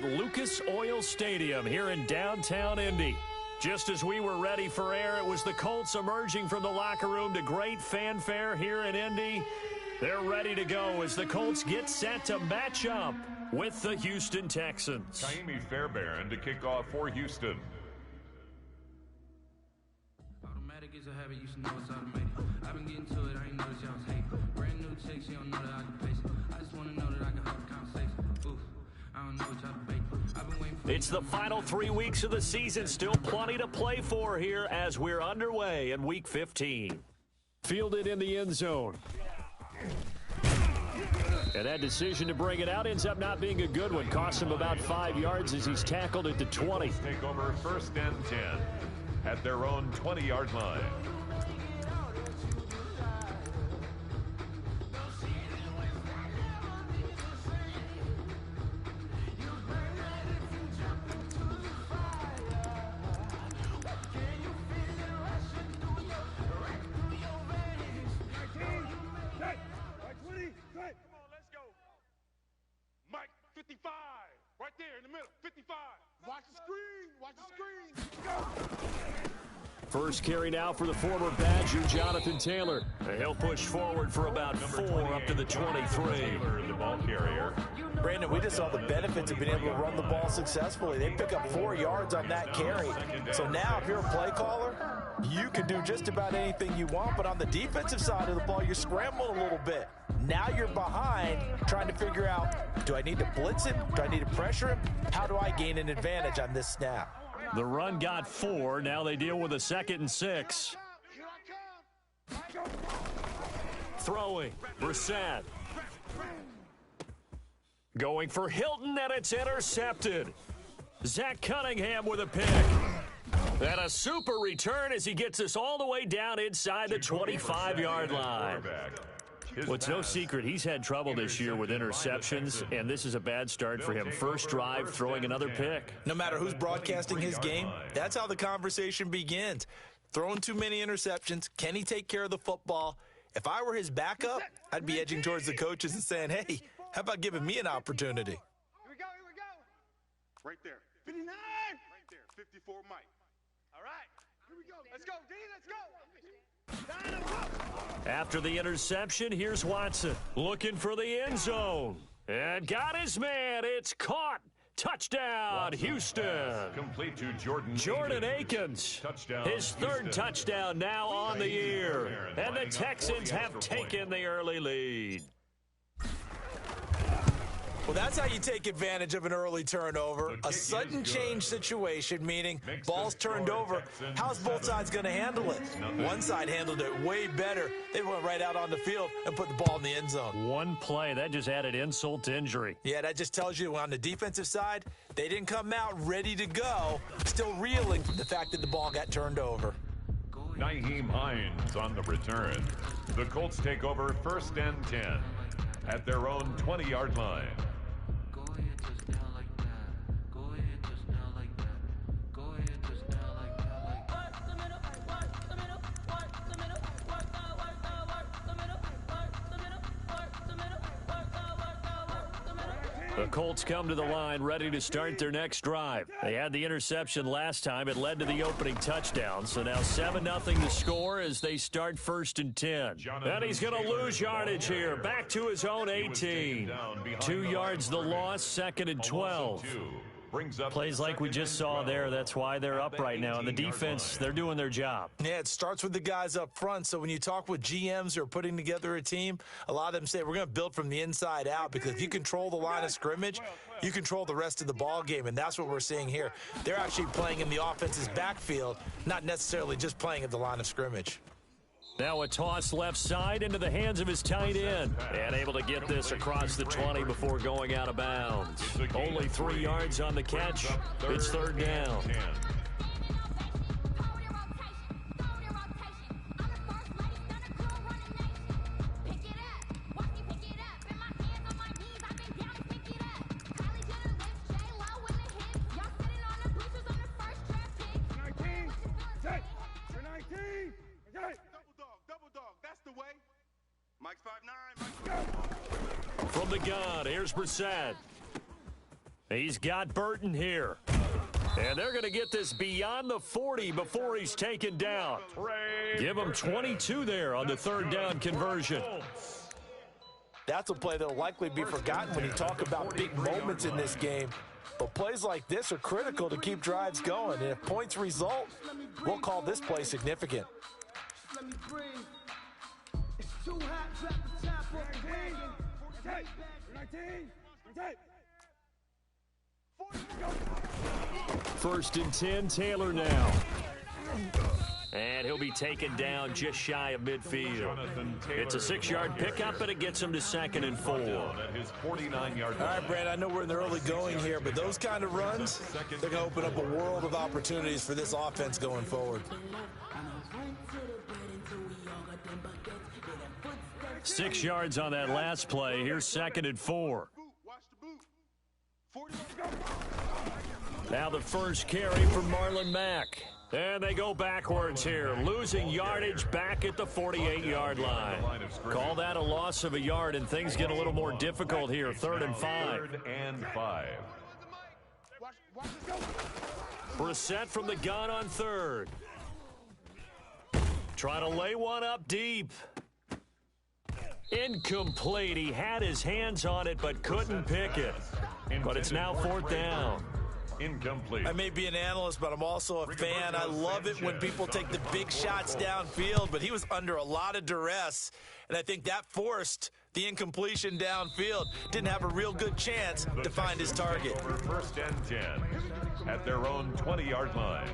Lucas Oil Stadium here in downtown Indy. Just as we were ready for air, it was the Colts emerging from the locker room to great fanfare here in Indy. They're ready to go as the Colts get set to match up with the Houston Texans. Kaimi Fairbairn to kick off for Houston. Automatic is a habit, you should know it's automated. I've been getting to it, I ain't noticed y'all was hating. Brand new chicks, you don't know that I can pace it. I just want to know that I can have a conversation. Oof, I don't know what y'all debate. I've been waiting for It's the final 3 weeks of the season. Still plenty to play for here as we're underway in Week 15. Fielded in the end zone. And that decision to bring it out ends up not being a good one. Costs him about 5 yards as he's tackled at the 20. Take over 1st and 10 at their own 20-yard line. Mike, 55, right there in the middle, 55. Watch the screen, go. First carry now for the former Badger, Jonathan Taylor. He'll push forward for about 4 up to the 23. Taylor, the ball carrier. Brandon, we just saw the benefits of being able to run the ball successfully. They pick up 4 yards on that carry. So now if you're a play caller, you can do just about anything you want, but on the defensive side of the ball, you're scrambling a little bit. Now you're behind trying to figure out, do I need to blitz him? Do I need to pressure him? How do I gain an advantage on this snap? The run got 4. Now they deal with a 2nd and 6. Throwing. Brissett. Going for Hilton, and it's intercepted. Zach Cunningham with a pick. And a super return as he gets us all the way down inside the 25-yard line. Well, it's no secret he's had trouble this year with interceptions, and this is a bad start for him. First drive, throwing another pick. No matter who's broadcasting his game, that's how the conversation begins. Throwing too many interceptions, can he take care of the football? If I were his backup, I'd be edging towards the coaches and saying, hey, how about giving me an opportunity? Here we go. Right there, 59. Right there, 54 Mike. All right, here we go. Let's go, D, let's go. After the interception, here's Watson looking for the end zone. And got his man. It's caught. Touchdown, Houston. Complete to Jordan Akins. Touchdown, His 3rd touchdown now on the year. And the Texans have taken the early lead. Well, that's how you take advantage of an early turnover. A sudden change situation, meaning ball's turned over. How's both sides going to handle it? One side handled it way better. They went right out on the field and put the ball in the end zone. One play, that just added insult to injury. Yeah, that just tells you on the defensive side, they didn't come out ready to go, still reeling from the fact that the ball got turned over. Nyheim Hines on the return. The Colts take over 1st and 10 at their own 20-yard line. The Colts come to the line ready to start their next drive. They had the interception last time. It led to the opening touchdown. So now 7-0 to score as they start 1st and 10. And he's going to lose yardage here. Back to his own 18. 2 yards the loss, 2nd and 12. Plays like we just saw there. That's why they're up right now. And the defense, they're doing their job. Yeah, it starts with the guys up front. So when you talk with GMs who are putting together a team, a lot of them say we're going to build from the inside out, because if you control the line of scrimmage, you control the rest of the ball game, and that's what we're seeing here. They're actually playing in the offense's backfield, not necessarily just playing at the line of scrimmage. Now a toss left side into the hands of his tight end. And able to get this across the 20 before going out of bounds. Only 3 yards on the catch. It's 3rd down. Mike's 5'9". From the gun, here's Brissett. He's got Burton here. And they're going to get this beyond the 40 before he's taken down. Give him 22 there on the third down conversion. That's a play that will likely be forgotten when you talk about big moments in this game. But plays like this are critical to keep drives going. And if points result, we'll call this play significant. First and 10, Taylor now. And he'll be taken down just shy of midfield. It's a 6-yard pickup, and it gets him to 2nd and 4. All right, Brad, I know we're in the early going here, but those kind of runs, they're going to open up a world of opportunities for this offense going forward. 6 yards on that last play. Here's 2nd and 4. Now the first carry for Marlon Mack. And they go backwards here, losing yardage back at the 48-yard line. Call that a loss of a yard, and things get a little more difficult here. 3rd and 5. 3rd and 5. Brissett from the gun on 3rd. Trying to lay one up deep. Incomplete. He had his hands on it but couldn't pick it. But it's now 4th down. Incomplete. I may be an analyst, but I'm also a fan. I love it when people take the big shots downfield, but he was under a lot of duress, and I think that forced the incompletion downfield. Didn't have a real good chance to find his target. Over 1st and 10 at their own 20-yard line.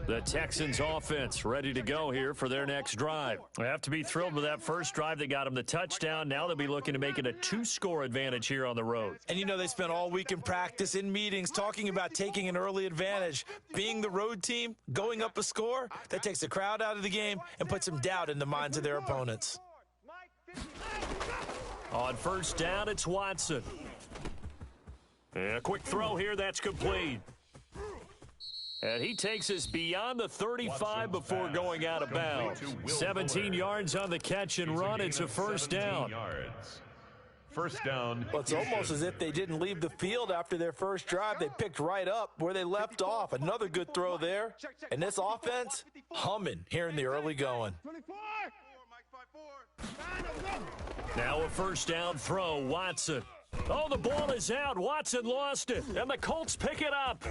The Texans offense ready to go here for their next drive. They have to be thrilled with that first drive that got them the touchdown. Now they'll be looking to make it a 2-score advantage here on the road. And you know, they spent all week in practice, in meetings, talking about taking an early advantage. Being the road team, going up a score, that takes the crowd out of the game and puts some doubt in the minds of their opponents. On 1st down, it's Watson. And a quick throw here, that's complete. And he takes us beyond the 35 before going out of bounds. 17 yards on the catch and run. It's a 1st down. 1st down. Well, it's almost as if they didn't leave the field after their first drive. They picked right up where they left off. Another good throw there. And this offense, humming here in the early going. Now a 1st down throw, Watson. Oh, the ball is out. Watson lost it. And the Colts pick it up.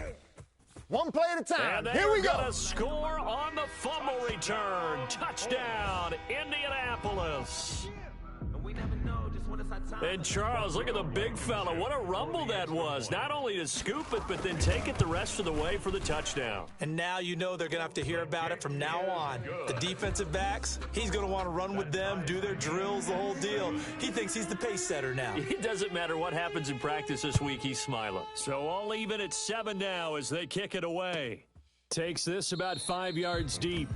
One play at a time. And Here we go. Gonna score on the fumble return. Touchdown, Indianapolis. And Charles, look at the big fella. What a rumble that was. Not only to scoop it, but then take it the rest of the way for the touchdown. And now you know they're going to have to hear about it from now on. The defensive backs, he's going to want to run with them, do their drills, the whole deal. He thinks he's the pace setter now. It doesn't matter what happens in practice this week, he's smiling. So all even at 7 now as they kick it away. Takes this about 5 yards deep.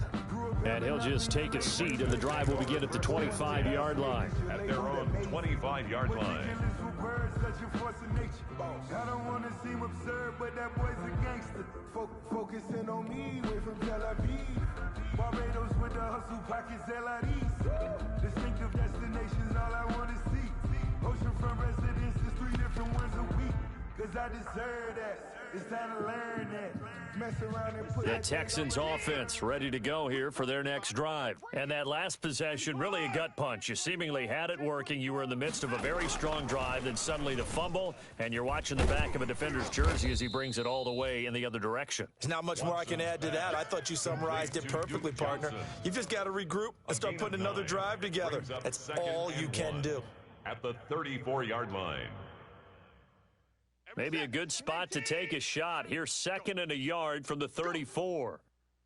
And he'll just take a seat, and the drive will begin at the 25-yard line. At their own 25-yard line. I don't want to seem absurd, but that boy's a gangster. Focusing on me, way from Tel Aviv. Barbados with the hustle pockets, LIDs. Distinctive destinations, all I want to see. Oceanfront residences, 3 different ones a week. Cause I deserve that. It's time to learn that. Mess around and put the Texans offense ready to go here for their next drive. And that last possession, really a gut punch. You seemingly had it working. You were in the midst of a very strong drive, then suddenly the fumble, and you're watching the back of a defender's jersey as he brings it all the way in the other direction. There's not much more I can add to that. I thought you summarized it perfectly, partner. You've just got to regroup and start putting another drive together. That's all you can do. At the 34-yard line. Maybe a good spot to take a shot. Here's 2nd and a yard from the 34.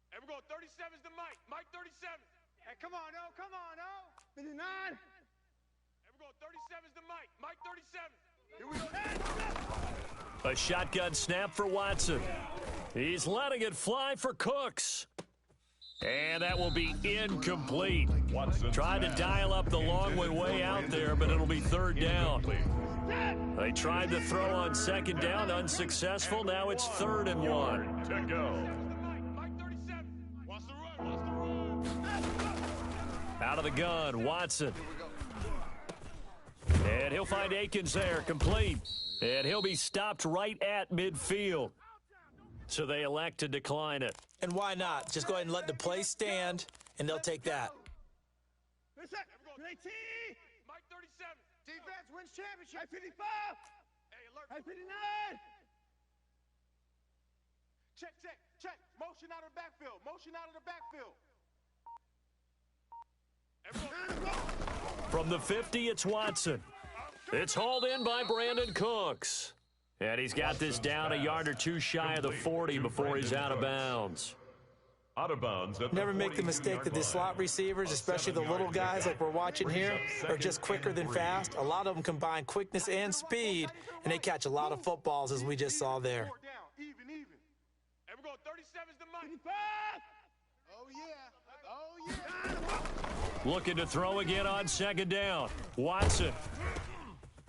Hey, we're going 37's to Mike. Mike 37. Hey, come on, oh, come on, oh. 59. Hey, we're going 37's to Mike. Mike 37. Here we go. A shotgun snap for Watson. He's letting it fly for Cooks. And that will be incomplete. Tried to dial up the long way out there, but it'll be 3rd down. They tried to throw on 2nd down, unsuccessful. Now it's 3rd and 1. To go. Out of the gun, Watson. And he'll find Akins there, complete. And he'll be stopped right at midfield. So they elect to decline it. And why not? Just go ahead and let the play stand, and they'll take that. Mike 37. Defense wins championship. 55. Hey, alert. 59. Check, check, check. Motion out of the backfield. Motion out of the backfield. From the 50, it's Watson. It's hauled in by Brandon Cooks. And he's got this down a yard or two shy of the 40 before he's out of bounds. Out of bounds. Never make the mistake that the slot receivers, especially the little guys like we're watching here, are just quicker than fast. A lot of them combine quickness and speed, and they catch a lot of footballs, as we just saw there. Even. And we're going 37's the Mike. 55. Oh, yeah. Looking to throw again on second down. Watson.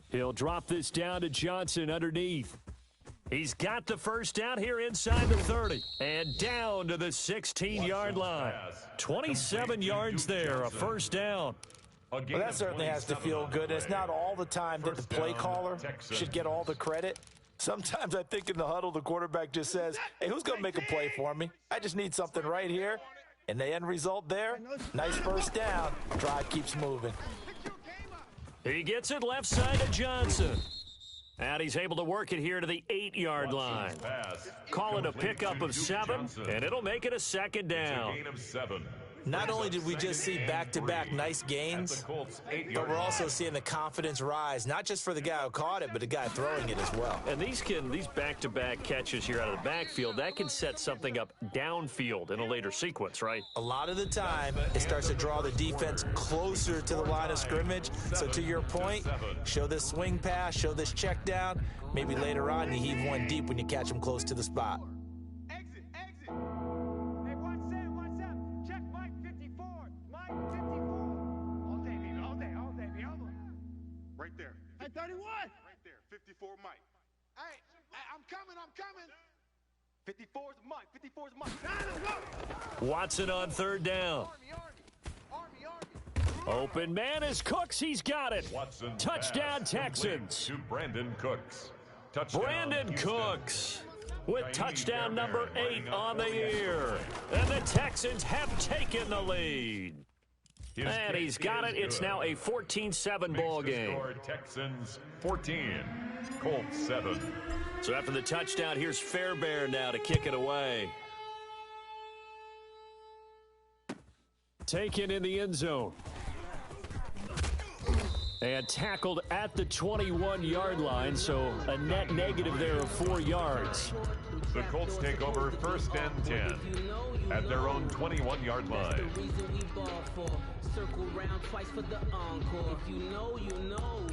He'll drop this down to Johnson underneath. He's got the first down here inside the 30. And down to the 16-yard line. 27 yards there, a first down. Well, that certainly has to feel good. It's not all the time that the play caller should get all the credit. Sometimes I think in the huddle, the quarterback just says, hey, who's going to make a play for me? I just need something right here. And the end result there, nice first down. Drive keeps moving. He gets it left side to Johnson. And he's able to work it here to the 8-yard line. Call it a pickup of 7, and it'll make it a second down. Gain of 7. Not only did we just see back-to-back nice gains, but we're also seeing the confidence rise, not just for the guy who caught it, but the guy throwing it as well. And these back-to-back catches here out of the backfield, that can set something up downfield in a later sequence, right? A lot of the time, it starts to draw the defense closer to the line of scrimmage. So to your point, show this swing pass, show this check down. Maybe later on, you heave one deep when you catch them close to the spot. Exit. Hey, watch Sam. Check Mike 54. Mike 54. All day, baby. Right there. Hey, 31. Right there. 54 Mike. Hey, I'm coming. 54's Mike. Watson on third down. Army. Open man is Cooks. He's got it. Watson Touchdown, Texans. To Brandon Cooks. Touchdown, Brandon Houston. Cooks with touchdown number 8 on the year. And the Texans have taken the lead. And he's got it. It's now a 14-7 ball game. Texans 14, Colts 7. So after the touchdown, here's Fairbairn now to kick it away. Taken in the end zone. And tackled at the 21-yard line, so a net negative there of 4 yards. The Colts take over first and 10 at their own 21-yard line. Circle round twice for the encore. If you know, you know.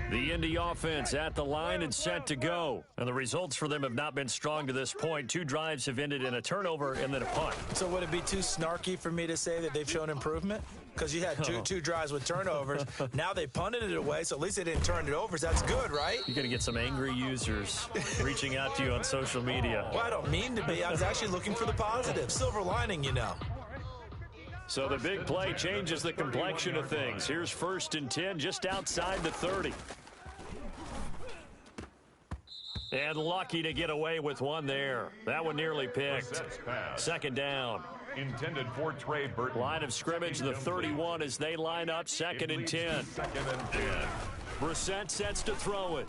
The Indy offense at the line and set to go. And the results for them have not been strong to this point. 2 drives have ended in a turnover and then a punt. So would it be too snarky for me to say that they've shown improvement? Because you had two drives with turnovers. Now they punted it away, so at least they didn't turn it over. So that's good, right? You're going to get some angry users reaching out to you on social media. Well, I don't mean to be. I was actually looking for the positive. Silver lining, you know. So the big play changes the complexion of things. Here's first and 10 just outside the 30. And lucky to get away with one there. That one nearly picked. Second down. Intended for Trey Burton. Line of scrimmage, the 31 as they line up, second and 10. Second and 10. Brissett sets to throw it.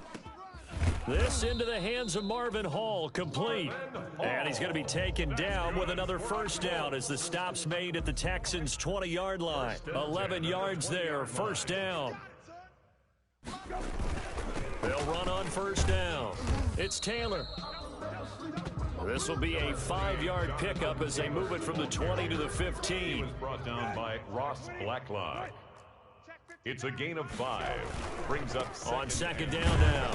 This into the hands of Marvin Hall, complete. And he's going to be taken down with another first down as the stop's made at the Texans' 20-yard line. 11 yards there, first down. They'll run on first down. It's Taylor. This will be a 5-yard pickup as they move it from the 20 to the 15. He was brought down by Ross Blacklock. It's a gain of 5. Brings up on second down now.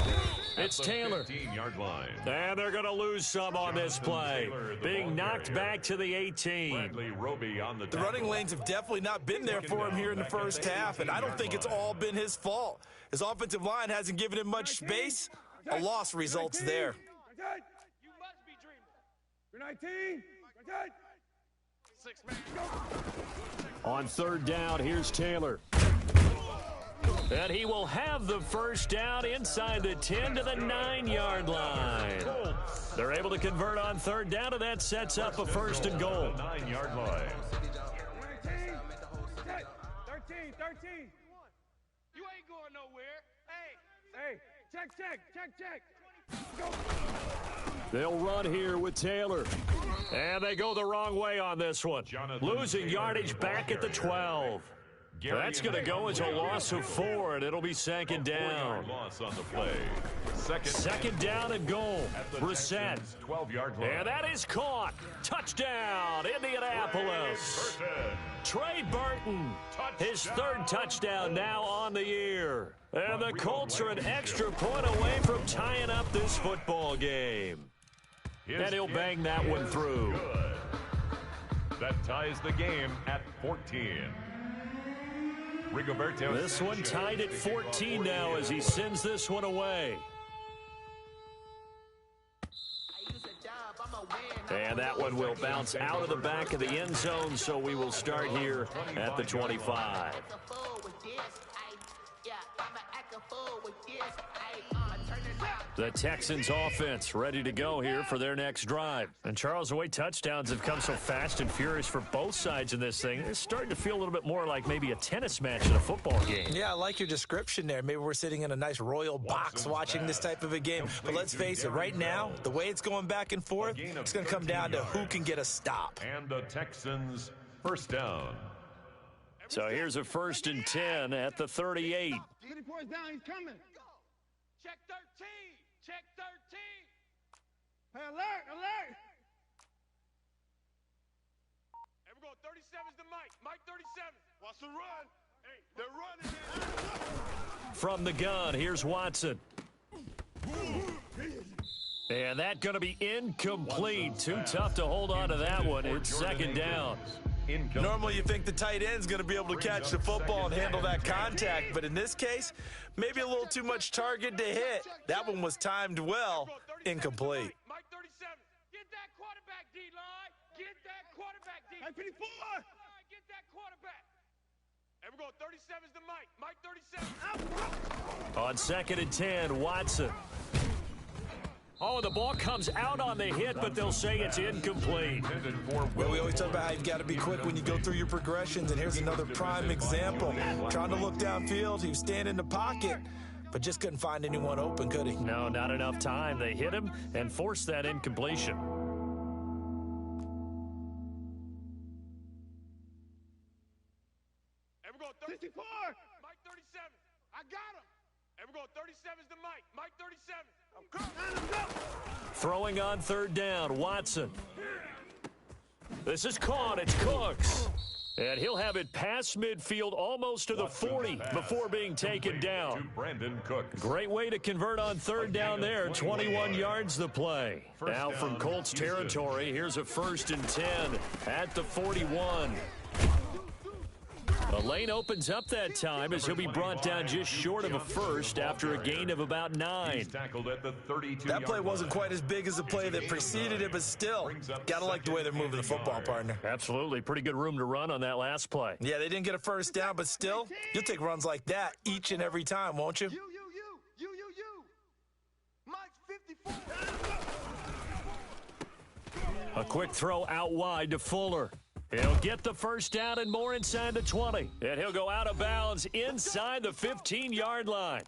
It's Taylor. 15-yard line. And they're going to lose some on this play. Being knocked back to the 18. Bradley Roby on the The running lanes have definitely not been there for him here in the first half, and I don't think it's all been his fault. His offensive line hasn't given him much space. A loss results there. You must be dreaming. You're 19. On third down, here's Taylor. And he will have the first down inside the 10 to the 9-yard line. They're able to convert on third down, and that sets up a first and goal. 9-yard line. 13. You ain't going nowhere. Hey, check. Go. They'll run here with Taylor. And they go the wrong way on this one. Losing yardage back at the 12. That's going to go as a loss of 4, and it'll be second down. Loss on the play. Second down and goal. Brissett. 12-yard line. And that is caught. Touchdown, Indianapolis. Trey Burton, his third touchdown now on the year. And the Colts are an extra point away from tying up this football game. And he'll bang that one through. That ties the game at 14. This one tied at 14 now as he sends this one away. And that one will bounce out of the back of the end zone, so we will start here at the 25. The Texans offense ready to go here for their next drive. And Charles, the way touchdowns have come so fast and furious for both sides in this thing, it's starting to feel a little bit more like maybe a tennis match in a football game. Yeah, I like your description there. Maybe we're sitting in a nice royal box watching this type of a game. But let's face it, right now, the way it's going back and forth, it's going to come down to who can get a stop. And the Texans first down. So here's a first and 10 at the 38. 3 points down, he's coming. Check 13. Check 13. Hey, alert. And we're going 37's to Mike 37. Watch the run. Hey, they're running. From the gun, here's Watson. And that's going to be incomplete. Too tough to hold on to that one. It's second down. Normally you think the tight end's going to be able to catch the football and handle that contact, but in this case, maybe a little too much target to hit. That one was timed well, incomplete. Mike 37. Get that quarterback, D-line. Get that quarterback, D-line. Hey, 54. Get that quarterback. And we're going 37's to Mike 37. On second and 10, Watson. Oh, the ball comes out on the hit, but they'll say it's incomplete. Well, we always talk about how you've got to be quick when you go through your progressions, and here's another prime example. Trying to look downfield, he was standing in the pocket, but just couldn't find anyone open, could he? No, not enough time. They hit him and forced that incompletion. And we're going 54. Mike 37. I got him. And we're going 37's to Mike 37. Throwing on third down, Watson. This is caught. It's Cooks. And he'll have it past midfield almost to the 40 before being taken down. Brandon Cooks. Great way to convert on third down there. 21 yards the play. Now from Colts territory, here's a first and 10 at the 41. The lane opens up that time as he'll be brought down just short of a first after a gain of about 9. He's tackled at the 32. That play wasn't quite as big as the play that preceded it, but still, gotta like the way they're moving the football, partner. Absolutely. Pretty good room to run on that last play. Yeah, they didn't get a first down, but still, you'll take runs like that each and every time, won't you? You. Mike's 54. A quick throw out wide to Fuller. He'll get the first down and more inside the 20. And he'll go out of bounds inside the 15-yard line.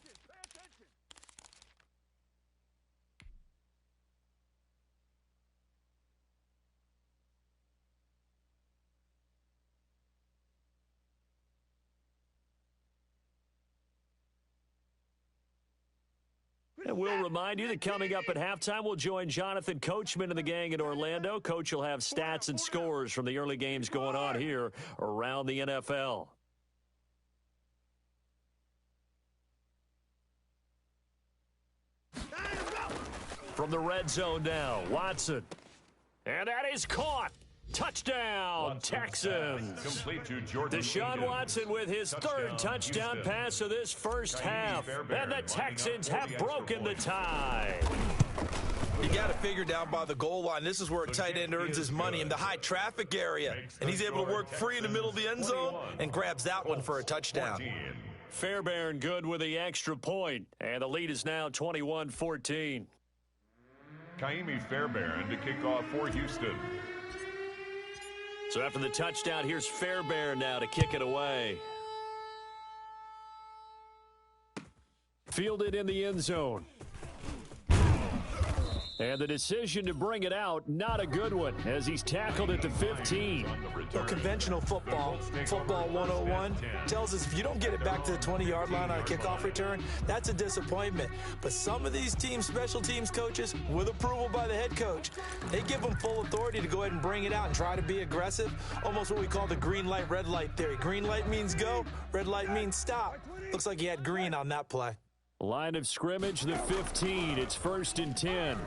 And we'll remind you that coming up at halftime, we'll join Jonathan Coachman and the gang in Orlando. Coach will have stats and scores from the early games going on here around the NFL. From the red zone now, Watson. And that is caught. Touchdown, Texans. Complete to Jordan Deshaun Watson with his third touchdown pass of this first half. And the Texans have broken the tie. You got to figure down by the goal line. This is where a tight end earns his money in the high traffic area. And he's able to work free in the middle of the end zone and grabs that one for a touchdown. Fairbairn good with the extra point, and the lead is now 21-14. Kaimi Fairbairn to kick off for Houston. So after the touchdown, here's Fairbairn now to kick it away. Fielded in the end zone. And the decision to bring it out, not a good one, as he's tackled at the 15. So conventional football 101, tells us if you don't get it back to the 20-yard line on a kickoff return, that's a disappointment. But some of these teams, special teams coaches, with approval by the head coach, they give them full authority to go ahead and bring it out and try to be aggressive, almost what we call the green light, red light theory. Green light means go, red light means stop. Looks like he had green on that play. Line of scrimmage, the 15. It's 1st and 10.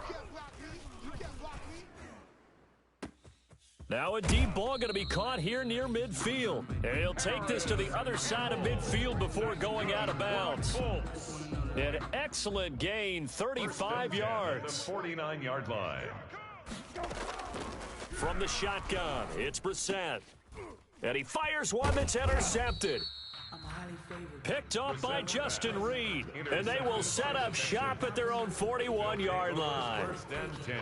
Now a deep ball going to be caught here near midfield. And he'll take this to the other side of midfield before going out of bounds. An excellent gain, 35 yards. The 49-yard line. From the shotgun, it's Brissett. And he fires one that's intercepted. Picked off by Justin Reed. And they will set up shop at their own 41-yard line. 1st and 10.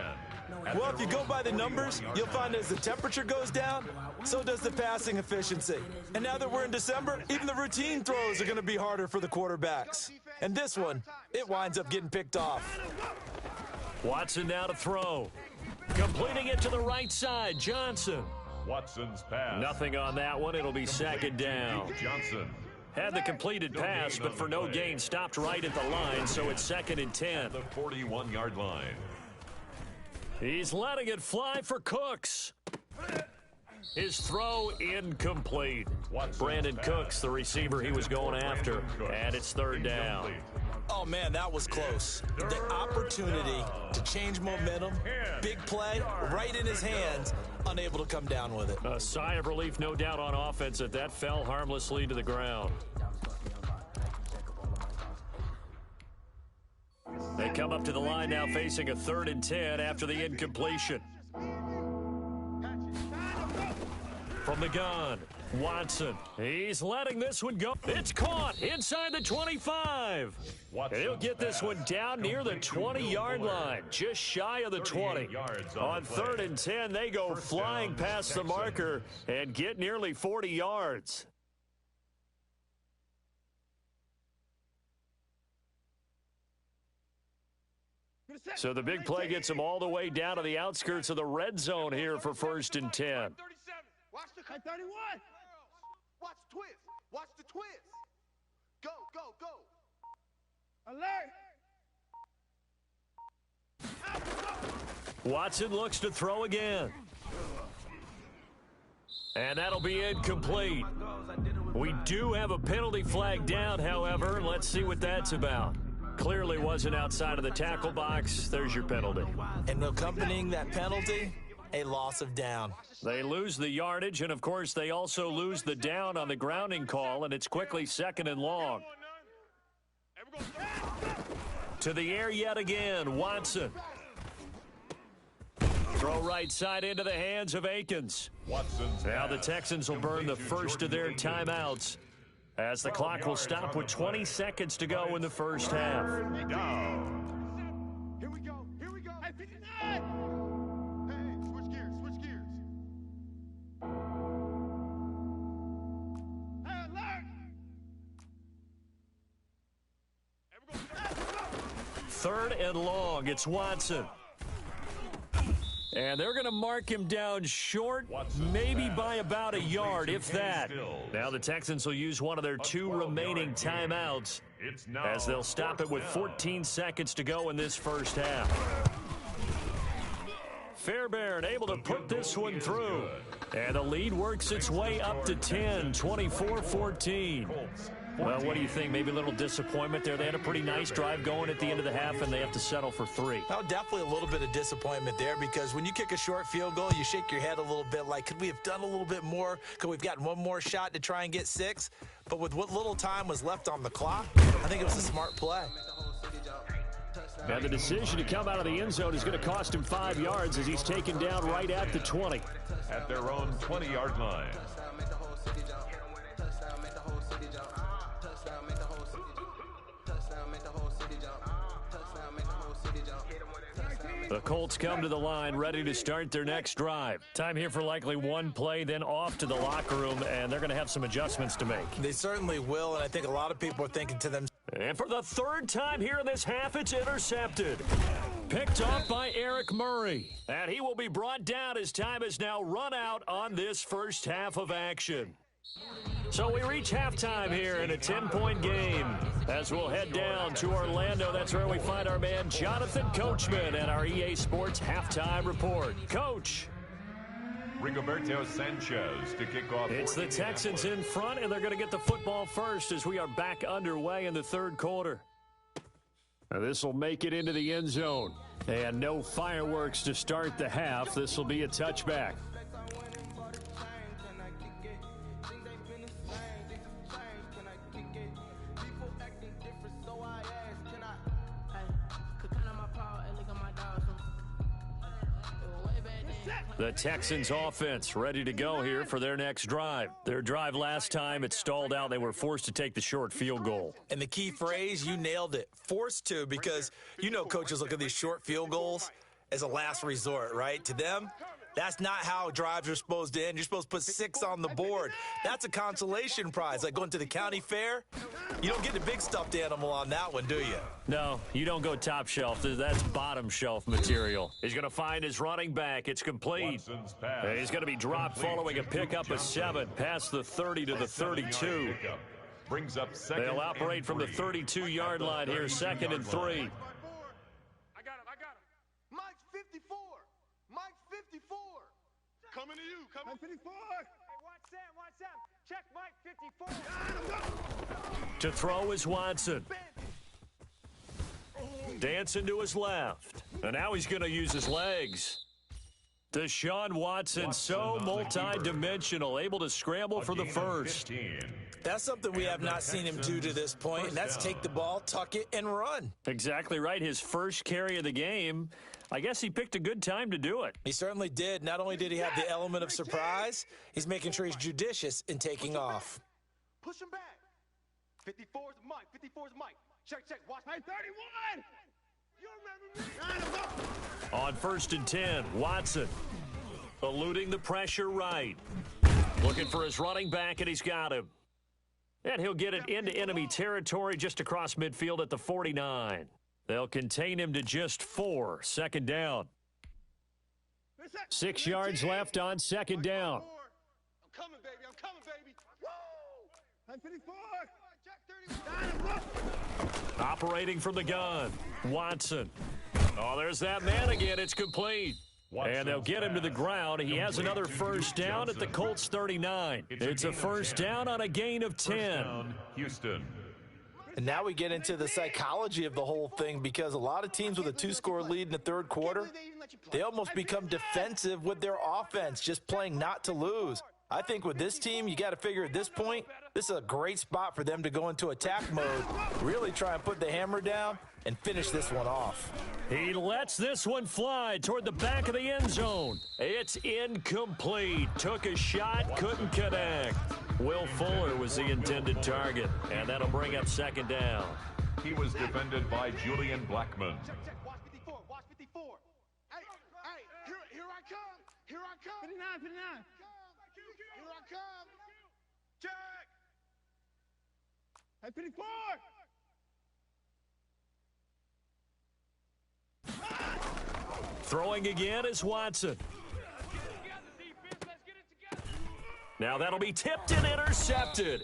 Well, if you go by the numbers, you'll find as the temperature goes down, so does the passing efficiency. And now that we're in December, even the routine throws are going to be harder for the quarterbacks. And this one, it winds up getting picked off. Watson now to throw. Completing it to the right side, Johnson. Watson's pass. Nothing on that one. It'll be 2nd down. Johnson. Had the completed pass, but for no gain, stopped right at the line, so it's 2nd and 10. The 41-yard line. He's letting it fly for Cooks. His throw incomplete. Brandon Cooks, the receiver he was going after, and it's 3rd down. Oh, man, that was close. The opportunity to change momentum, big play, right in his hands, unable to come down with it. A sigh of relief, no doubt, on offense that fell harmlessly to the ground. They come up to the line now facing a 3rd and 10 after the incompletion. From the gun, Watson. He's letting this one go. It's caught inside the 25. And he'll get this one down near the 20-yard line, just shy of the 20. On 3rd and 10, they go flying past the marker and get nearly 40 yards. So the big play gets him all the way down to the outskirts of the red zone here for 1st and 10. Watch the 31. Watch twist. Watch the twist. Go, go, go. Alert. Watson looks to throw again. And that'll be incomplete. We do have a penalty flag down, however. Let's see what that's about. Clearly wasn't outside of the tackle box. There's your penalty. And accompanying that penalty, a loss of down. They lose the yardage, and, of course, they also lose the down on the grounding call, and it's quickly 2nd and long. To the air yet again, Watson. Throw right side into the hands of Akins. Now the Texans will burn the first of their timeouts, as the clock will stop with 20 seconds to go in the first half. Here we go. Here we go. Hey, 59. Hey, switch gears. Switch gears. Hey, alert. 3rd and long. It's Watson. And they're going to mark him down short, maybe by about a yard, if that. Now the Texans will use one of their 2 remaining timeouts, as they'll stop it with 14 seconds to go in this first half. Fairbairn able to put this one through. And the lead works its way up to 10, 24-14. Well, what do you think? Maybe a little disappointment there. They had a pretty nice drive going at the end of the half, and they have to settle for 3. Well, definitely a little bit of disappointment there, because when you kick a short field goal, you shake your head a little bit like, could we have done a little bit more? Could we have gotten one more shot to try and get 6? But with what little time was left on the clock, I think it was a smart play. And the decision to come out of the end zone is going to cost him 5 yards as he's taken down right at the 20. At their own 20-yard line. The Colts come to the line, ready to start their next drive. Time here for likely one play, then off to the locker room, and they're going to have some adjustments to make. They certainly will, and I think a lot of people are thinking to themselves. And for the third time here in this half, it's intercepted. Picked off by Eric Murray. And he will be brought down as time has now run out on this first half of action. So we reach halftime here in a 10-point game. As we'll head down to Orlando, that's where we find our man Jonathan Coachman at our EA Sports Halftime Report. Coach. Rigoberto Sanchez to kick off. It's the Texans in front, and they're going to get the football first as we are back underway in the third quarter. Now this will make it into the end zone. And no fireworks to start the half. This will be a touchback. The Texans offense ready to go here for their next drive. Their drive last time, it stalled out. They were forced to take the short field goal. And the key phrase, you nailed it, forced to, because you know coaches look at these short field goals as a last resort, right? To them, that's not how drives are supposed to end. You're supposed to put 6 on the board. That's a consolation prize. Like going to the county fair, you don't get the big stuffed animal on that one, do you? No, you don't go top shelf. That's bottom shelf material. He's going to find his running back. It's complete. He's going to be dropped following a pickup of 7 past the 30 to the 32. Brings up second. They'll operate from the 32-yard line here, 2nd and 3. I got him. Mike's 54. Mike's 54. Coming to you. Coming. 54. Hey, watch Sam. Check Mike 54. To throw is Watson. Dancing to his left. And now he's going to use his legs. Deshaun Watson, so multi-dimensional, able to scramble for the first. That's something we have not seen him do to this point, and that's take the ball, tuck it, and run. Exactly right. His first carry of the game. I guess he picked a good time to do it. He certainly did. Not only did he have the element of surprise, he's making sure he's judicious in taking off. Push him back. 54 is Mike. 54 is Mike. Check. Watch. Hey, 31. You remember me? On 1st and 10, Watson eluding the pressure right. Looking for his running back, and he's got him. And he'll get it into enemy territory just across midfield at the 49. They'll contain him to just 4. 2nd down. 6 yards left on 2nd down. I'm coming, baby. Woo! 54. Operating from the gun, Watson. Oh, there's that man again. It's complete. And they'll get him to the ground. He has another first down at the Colts 39. It's a first down on a gain of 10. Houston. And now we get into the psychology of the whole thing, because a lot of teams with a 2-score lead in the third quarter, they almost become defensive with their offense, just playing not to lose. I think with this team, you got to figure at this point, this is a great spot for them to go into attack mode, really try and put the hammer down and finish this one off. He lets this one fly toward the back of the end zone. It's incomplete. Took a shot, couldn't connect. Will Fuller was the intended target, and that'll bring up 2nd down. He was defended by Julian Blackman. Check. Watch 54. Hey, here I come. 59. Here I come. Check. Hey, 54. Throwing again is Watson. Now that'll be tipped and intercepted.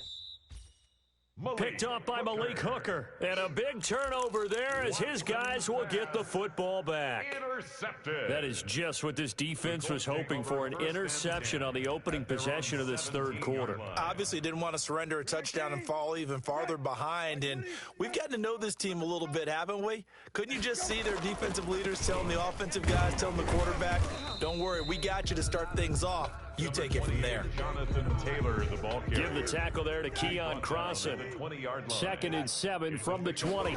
Picked up by Malik Hooker. And a big turnover there as his guys will get the football back. Intercepted. That is just what this defense was hoping for, an interception on the opening possession of this third quarter. Obviously didn't want to surrender a touchdown and fall even farther behind. And we've gotten to know this team a little bit, haven't we? Couldn't you just see their defensive leaders telling the offensive guys, telling the quarterback, don't worry, we got you to start things off. You take it from there. Jonathan Taylor, the ball carrier. Give the tackle there to Keon Crossan. 2nd and 7 from the 20.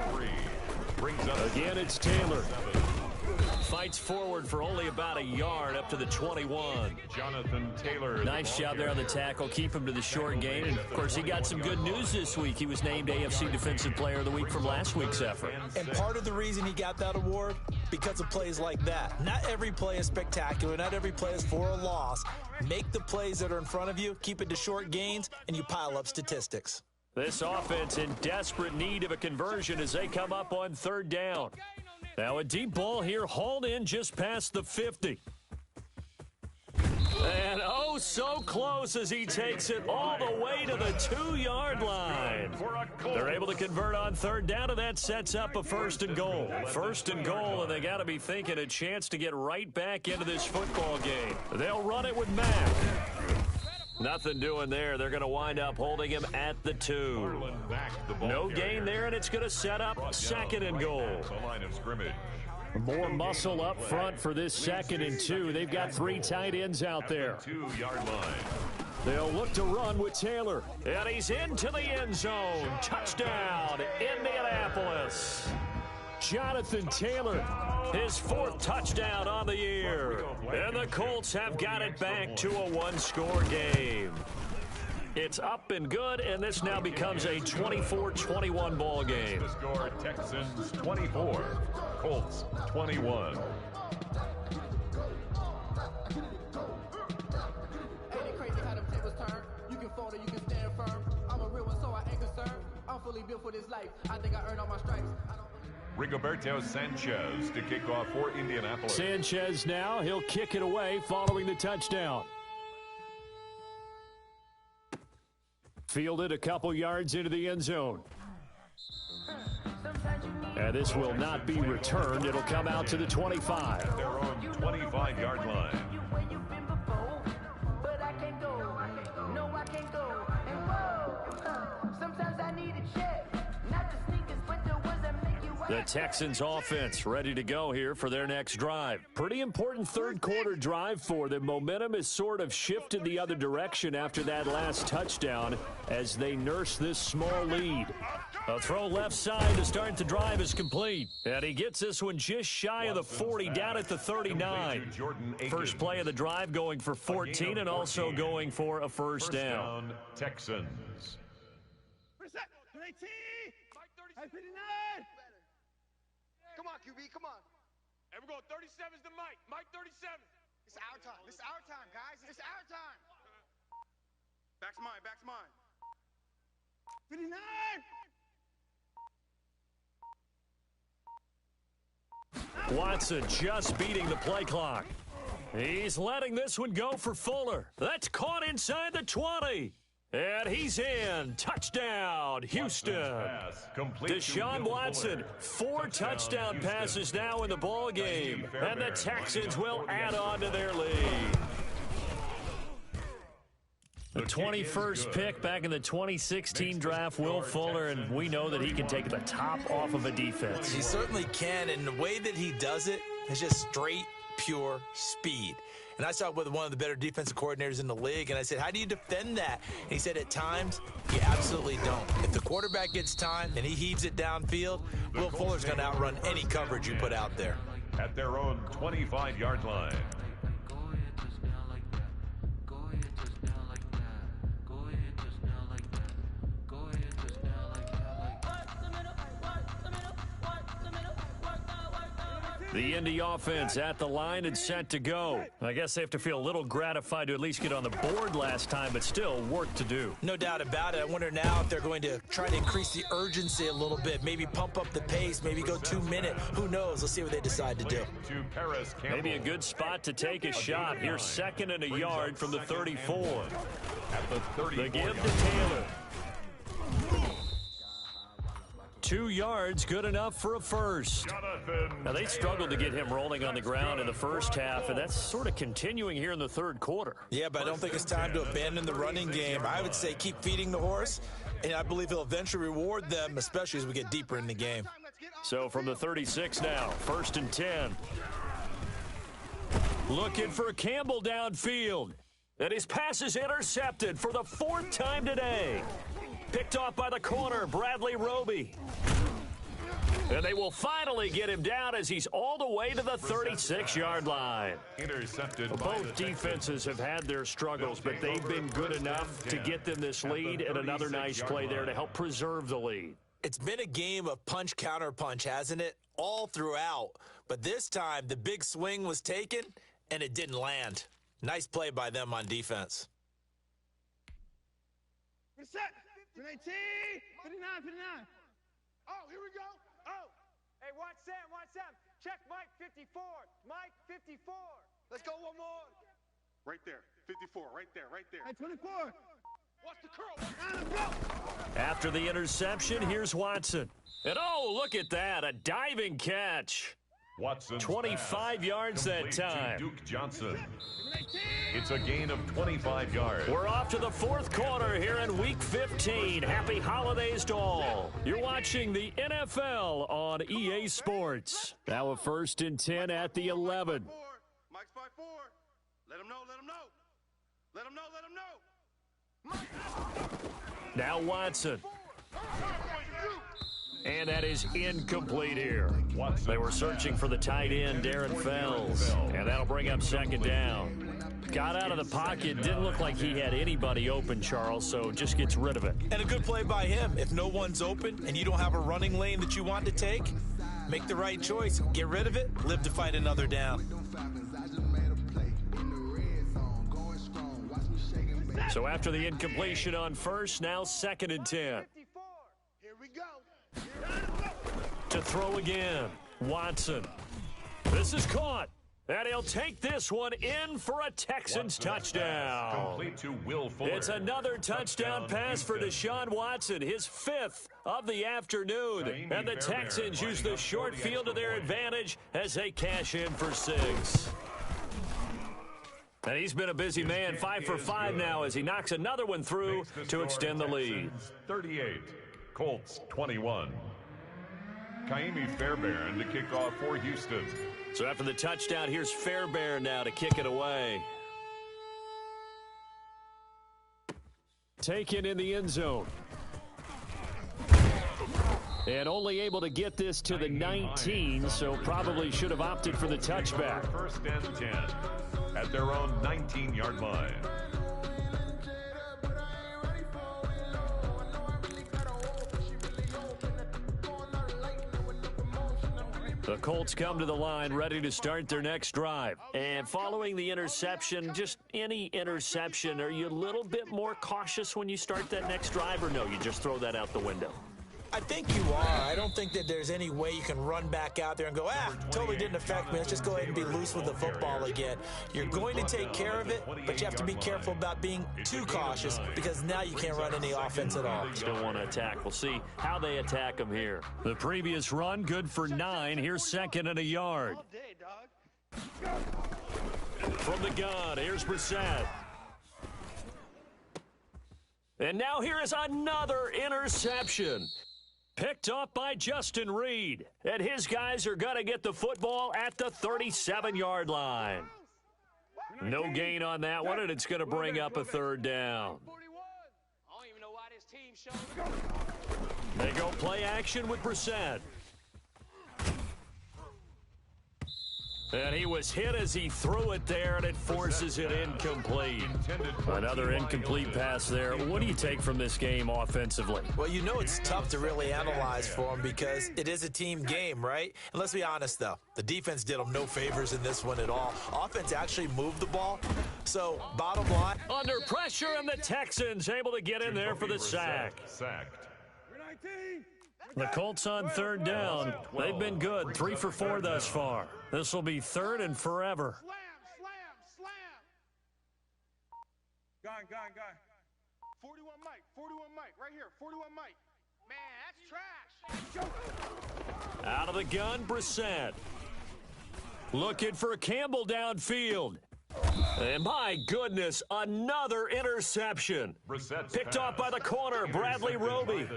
brings up Again, it's Taylor. Fights forward for only about a yard up to the 21. Jonathan Taylor. Nice job there on the tackle. Keep him to the short gain. And, of course, he got some good news this week. He was named AFC Defensive Player of the Week from last week's effort. And part of the reason he got that award, because of plays like that. Not every play is spectacular. Not every play is for a loss. Make the plays that are in front of you, keep it to short gains, and you pile up statistics. This offense in desperate need of a conversion as they come up on third down. Now a deep ball here, hauled in just past the 50. And oh, so close as he takes it all the way to the 2-yard line. They're able to convert on third down, and that sets up a first and goal. First and goal, and they got to be thinking a chance to get right back into this football game. They'll run it with Mack. Nothing doing there. They're going to wind up holding him at the 2. No gain there, and it's going to set up second and goal. More muscle up front for this second and 2. They've got 3 tight ends out there. 2-yard line. They'll look to run with Taylor. And he's into the end zone. Touchdown, Indianapolis. Jonathan Taylor, his 4th touchdown on the year. And the Colts have got it back to a 1-score game. It's up and good, and this now becomes a 24-21 ball game. The score, Texans 24, Colts 21. Ain't it crazy how them tables turn? You can fold or you can stand firm. I'm a real one, so I ain't concerned. I'm fully built for this life. I think I earned all my stripes. Rigoberto Sanchez to kick off for Indianapolis. Sanchez now, he'll kick it away following the touchdown. Fielded a couple yards into the end zone. And this will not be returned. It'll come out to the 25. Their own 25-yard line. The Texans offense ready to go here for their next drive. Pretty important third quarter drive for them. Momentum has sort of shifted the other direction after that last touchdown as they nurse this small lead. A throw left side to start the drive is complete. And he gets this one just shy of the 40, down at the 39. First play of the drive going for 14 and also going for a first down. Texans. Come on, QB, come on. And we're going 37's the Mike. Mike 37. It's our time. It's our time, guys. It's our time. Back's mine. Back's mine. 59. Watson just beating the play clock. He's letting this one go for Fuller. That's caught inside the 20. And he's in. Touchdown, Houston. Deshaun Watson, 4 touchdown passes now in the ball game. And the Texans will add on to their lead. The 21st pick back in the 2016 draft, Will Fuller, and we know that he can take the top off of a defense. He certainly can, and the way that he does it is just straight, pure speed. And I talked with one of the better defensive coordinators in the league, and I said, how do you defend that? And he said, at times, you absolutely don't. If the quarterback gets time and he heaves it downfield, Will Fuller's going to outrun any coverage you put out there. At their own 25-yard line. The Indy offense at the line and set to go. I guess they have to feel a little gratified to at least get on the board last time, but still work to do. No doubt about it. I wonder now if they're going to try to increase the urgency a little bit, maybe pump up the pace, maybe go 2-minute. Who knows? Let's see what they decide to do. Maybe a good spot to take a shot. Here's second and a yard from the 34. At the 34. The give to Taylor. 2 yards, good enough for a first. Now, they struggled to get him rolling on the ground in the first half, and that's sort of continuing here in the third quarter. Yeah, but I don't think it's time to abandon the running game. I would say keep feeding the horse, and I believe he'll eventually reward them, especially as we get deeper in the game. So from the 36 now, 1st and 10. Looking for Campbell downfield. And his pass is intercepted for the 4th time today. Picked off by the corner, Bradley Roby. And they will finally get him down as he's all the way to the 36-yard line. Intercepted. Both defenses have had their struggles, but they've been good enough to get them this lead, and another nice play there to help preserve the lead. It's been a game of punch, counter punch, hasn't it? All throughout. But this time, the big swing was taken, and it didn't land. Nice play by them on defense. Set. 19, 59, 59. Oh, here we go. Oh. Hey, watch Sam, watch Sam. Check Mike 54. Mike 54. Let's go one more. Right there. 54. Right there. Right there. Hey, 24. Watch the curl. Let's go. After the interception, here's Watson. And oh, look at that, a diving catch. Watson's 25 yards that time. Duke Johnson. It's a gain of 25 yards. We're off to the fourth quarter here in Week 15. Happy holidays to all. You're watching the NFL on EA Sports. Now a 1st and 10 at the 11. Mike's by 4. Let him know, let him know. Let him know, let him know. Now Watson. And that is incomplete here. They were searching for the tight end, Darren Fells. And that'll bring up 2nd down. Got out of the pocket. Didn't look like he had anybody open, Charles, so just gets rid of it. And a good play by him. If no one's open and you don't have a running lane that you want to take, make the right choice. Get rid of it. Live to fight another down. So after the incompletion on first, now 2nd and 10. Here we go. To throw again, Watson. This is caught. And he'll take this one in for a Texans touchdown. Complete to Will Fuller. It's another touchdown pass for Deshaun Watson, his 5th of the afternoon. And the Texans use the short field to their advantage as they cash in for 6. And he's been a busy man, 5 for 5 now as he knocks another one through to extend the lead. 38, Colts 21. Kaimi Fairbairn to kick off for Houston. So after the touchdown, here's Fairbairn now to kick it away. Taken in the end zone. And only able to get this to the 19, so probably should have opted for the touchback. 1st and 10 at their own 19-yard line. The Colts come to the line ready to start their next drive. And following the interception, just any interception, are you a little bit more cautious when you start that next drive, or no, you just throw that out the window? I think you are. I don't think that there's any way you can run back out there and go, totally didn't affect me. Let's just go ahead and be loose with the football again. You're going to take care of it, but you have to be careful about being too cautious because now you can't run any offense at all. Still want to attack. We'll see how they attack them here. The previous run, good for 9. Here's 2nd and a yard. From the gun, here's Brissett. And now here is another interception. Picked up by Justin Reed. And his guys are going to get the football at the 37-yard line. No gain on that one, and it's going to bring up a 3rd down. They go play action with Brissett. And he was hit as he threw it there, and it forces it incomplete. Another incomplete pass there. What do you take from this game offensively? Well, you know it's tough to really analyze for him because it is a team game, right? And let's be honest, though. The defense did them no favors in this one at all. Offense actually moved the ball. So, bottom line. Under pressure, and the Texans able to get in there for the sack. Sacked. The Colts on 3rd down. They've been good, 3 for 4 thus far. This will be 3rd and forever. Slam. Gone. 41 Mike, right here, 41 Mike. Man, that's trash. Out of the gun, Brissett. Looking for Campbell downfield. And my goodness, another interception. Picked off by the corner, Bradley Roby.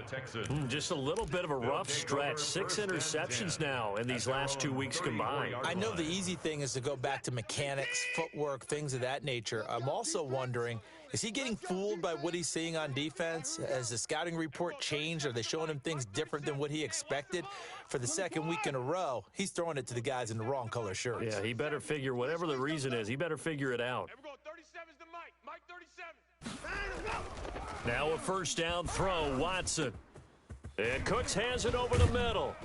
Just a little bit of a rough stretch. 6 interceptions now in these last 2 weeks combined. I know the easy thing is to go back to mechanics, footwork, things of that nature. I'm also wondering Is he getting fooled by what he's seeing on defense? Has the scouting report changed? Are they showing him things different than what he expected? For the second week in a row, he's throwing it to the guys in the wrong color shirts. Yeah, he better figure, whatever the reason is, he better figure it out. 37's the Mike. Mike 37. Now a first down throw, Watson. And Cooks has it over the middle.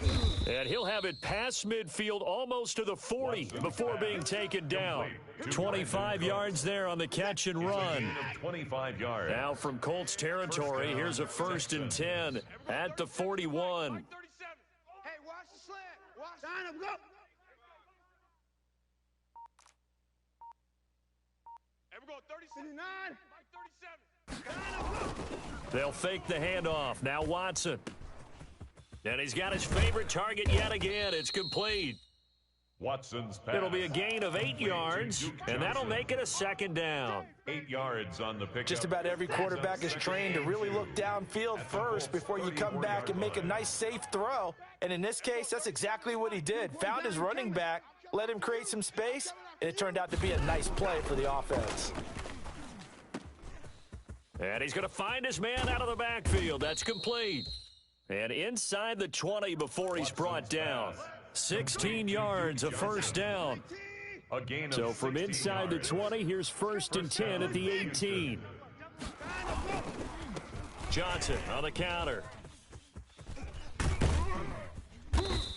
And he'll have it past midfield almost to the 40 before being taken down. 25 yards there on the catch and run. 25 yards. Now from Colts territory, here's a 1st and 10 at the 41. 37. Hey, watch the slant. Watch. Sign him, go. And we're going 37. 59. Mike 37. They'll fake the handoff. Now Watson. And he's got his favorite target yet again. It's complete. Watson's pass. It'll be a gain of 8 yards, and that'll make it a 2nd down. 8 yards on the pickup. Just about every quarterback is trained to really look downfield first before you come back and make a nice, safe throw. And in this case, that's exactly what he did. Found his running back, let him create some space, and it turned out to be a nice play for the offense. And he's going to find his man out of the backfield. That's complete. And inside the 20 before he's brought down. 16 yards, a first down. A gain of So from inside the 20, here's 1st and 10 at the 18. Johnson on the counter.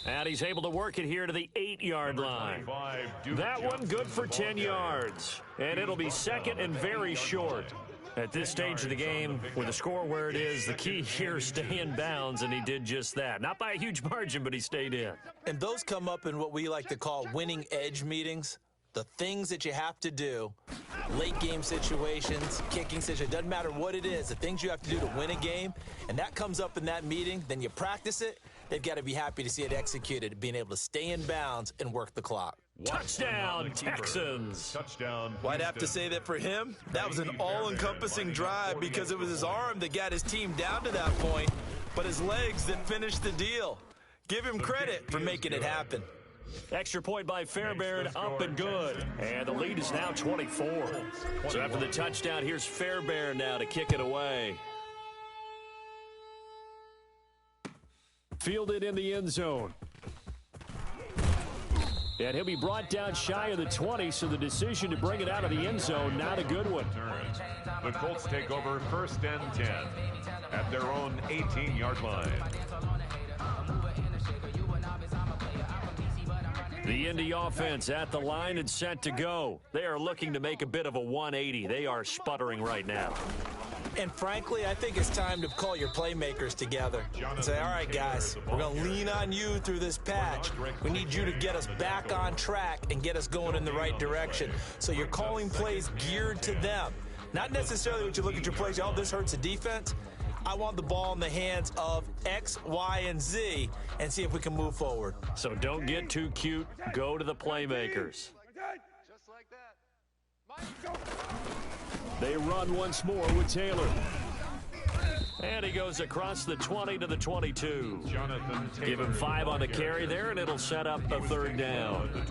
And he's able to work it here to the 8-yard line. That one good for 10 yards. And it'll be 2nd and very short. At this stage of the game, with the score where it is, the key here is stay in bounds, and he did just that. Not by a huge margin, but he stayed in. And those come up in what we like to call winning edge meetings. The things that you have to do, late game situations, kicking situations, doesn't matter what it is, the things you have to do to win a game, and that comes up in that meeting, then you practice it, they've got to be happy to see it executed, being able to stay in bounds and work the clock. Touchdown, Texans. Touchdown. Well, I'd have to say that for him, that was an all-encompassing drive because it was his arm that got his team down to that point, but his legs that finished the deal. Give him credit for making it happen. Extra point by Fairbairn, up and good. And the lead is now 24. So after the touchdown, here's Fairbairn now to kick it away. Fielded in the end zone. And he'll be brought down shy of the 20, so the decision to bring it out of the end zone, not a good one. The Colts take over 1st and 10 at their own 18-yard line. The Indy offense at the line and set to go. They are looking to make a bit of a 180. They are sputtering right now. And frankly, I think it's time to call your playmakers together and say, all right, guys, we're going to lean on you through this patch. We need you to get us back on track and get us going in the right direction. So you're calling plays geared to them. Not necessarily when you look at your plays, oh, this hurts the defense. I want the ball in the hands of X, Y, and Z and see if we can move forward. So don't get too cute. Go to the playmakers. Just like that. They run once more with Taylor. And he goes across the 20 to the 22. Give him 5 on the carry there, and it'll set up a 3rd down.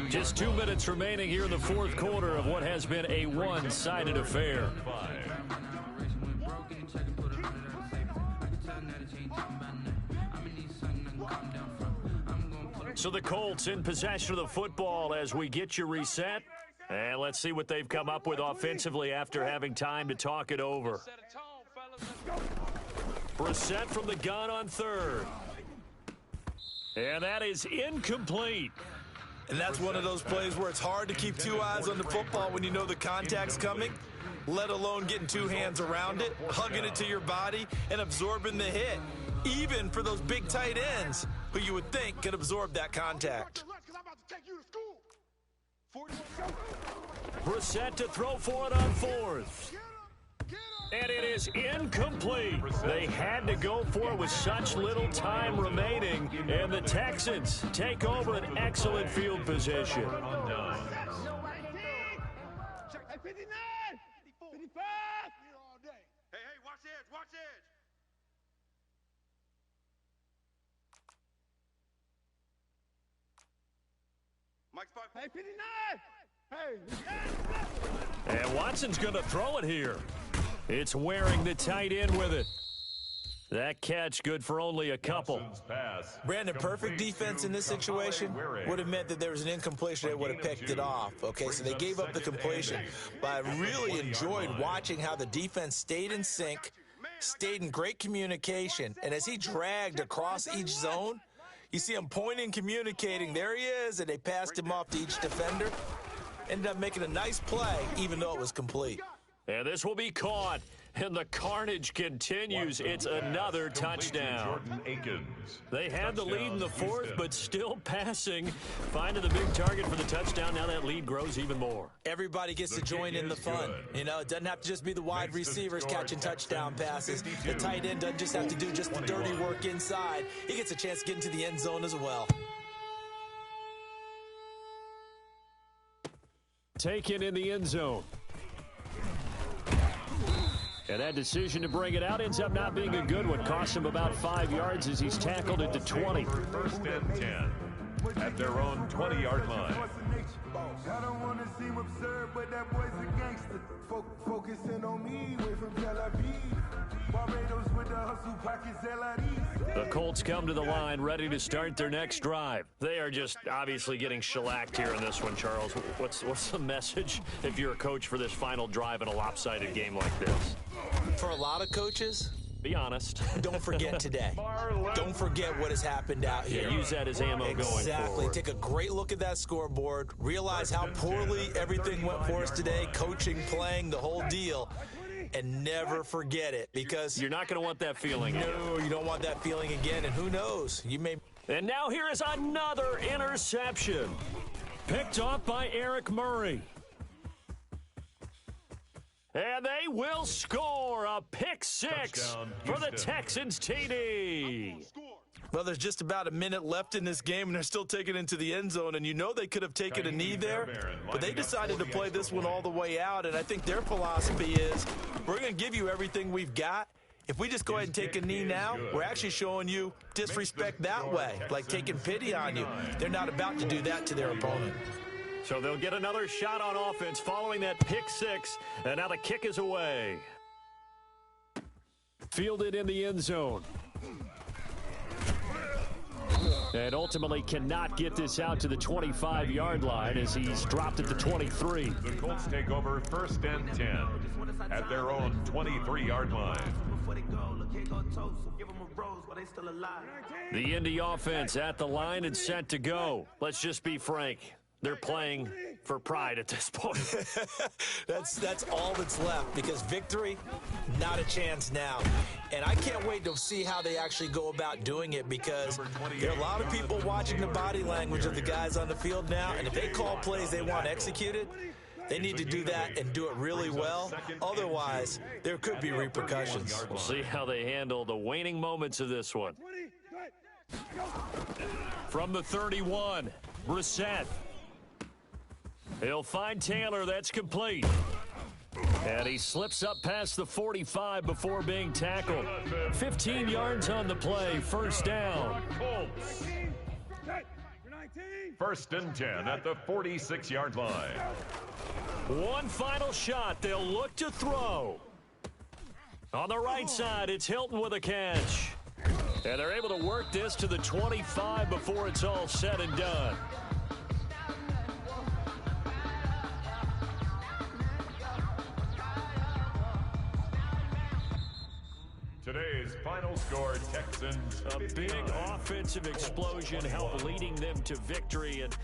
Just 2 minutes remaining here in the 4th quarter of what has been a one-sided affair. So the Colts in possession of the football as we get you reset. And let's see what they've come up with offensively after having time to talk it over. Brissett from the gun on 3rd. And that is incomplete. And that's one of those plays where it's hard to keep 2 eyes on the football when you know the contact's coming, let alone getting 2 hands around it, hugging it to your body, and absorbing the hit. Even for those big tight ends who you would think could absorb that contact. Brissett to throw for it on 4th. And it is incomplete. They had to go for it with such little time remaining. And the Texans take over an excellent field position. Hey, 59! 59! 55! Hey, watch edge, watch edge. Mike's 5. Hey, 59! Hey! And Watson's going to throw it here. It's wearing the tight end with it. That catch good for only a couple. Brandon, perfect defense in this situation would have meant that there was an incompletion. They would have picked it off. Okay, so they gave up the completion. But I really enjoyed watching how the defense stayed in sync, stayed in great communication. And as he dragged across each zone, you see him pointing, communicating. There he is, and they passed him off to each defender. Ended up making a nice play, even though it was complete. And this will be caught. And the carnage continues. It's another touchdown. They had the lead in the fourth, but still passing. Finding the big target for the touchdown. Now that lead grows even more. Everybody gets to join in the fun. You know, it doesn't have to just be the wide receivers catching touchdown passes. The tight end doesn't just have to do just the dirty work inside. He gets a chance to get into the end zone as well. Taken in the end zone. And that decision to bring it out ends up not being a good one. Costs him about 5 yards as he's tackled into 20. First and 10 at their own 20-yard line. I don't want to seem absurd, but that boy's a gangster. Focusing on me, way from Tel Aviv. Barbados with the hustle pockets, LID. The Colts come to the line, ready to start their next drive. They are just obviously getting shellacked here in this one, Charles. What's the message if you're a coach for this final drive in a lopsided game like this? For a lot of coaches, be honest. Don't forget today. Don't forget what has happened out here. Yeah, use that as ammo going forward. Exactly. Take a great look at that scoreboard. Realize how poorly everything went for us today. Coaching, playing, the whole deal. And never forget it, because you're not going to want that feeling again. No, you don't want that feeling again. And who knows? You may. And now here is another interception. Picked off by Eric Murray. And they will score a pick six for the Texans TD. Well, there's just about a minute left in this game, and they're still taking it into the end zone. And you know they could have taken a knee there, but they decided to play this one all the way out. And I think their philosophy is, we're going to give you everything we've got. If we just go ahead and take a knee now, we're actually showing you disrespect that way, like taking pity on you. They're not about to do that to their opponent. So they'll get another shot on offense following that pick six, and now the kick is away. Fielded in the end zone. And ultimately cannot get this out to the 25-yard line as he's dropped at the 23. The Colts take over first and 10 at their own 23-yard line. The Indy offense at the line and set to go. Let's just be frank. They're playing for pride at this point. That's all that's left, because victory, not a chance now. And I can't wait to see how they actually go about doing it, because there are a lot of people watching the body language of the guys on the field now, and if they call plays they want executed, they need to do that and do it really well. Otherwise, there could be repercussions. We'll see how they handle the waning moments of this one. From the 31, Brissett. He'll find Taylor. That's complete. And he slips up past the 45 before being tackled. 15 yards on the play. First down. First and 10 at the 46-yard line. One final shot. They'll look to throw. On the right side, it's Hilton with a catch. And they're able to work this to the 25 before it's all said and done. Today's final score, Texans. A big offensive explosion helped leading them to victory. And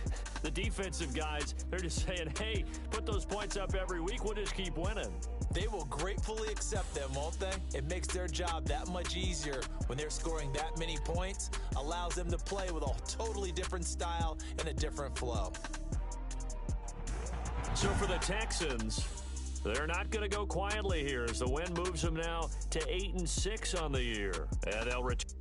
the defensive guys, they're just saying, hey, put those points up every week. We'll just keep winning. They will gratefully accept them, won't they? It makes their job that much easier when they're scoring that many points. Allows them to play with a totally different style and a different flow. So for the Texans, they're not going to go quietly here as the win moves them now to 8-6 on the year. And they'll return.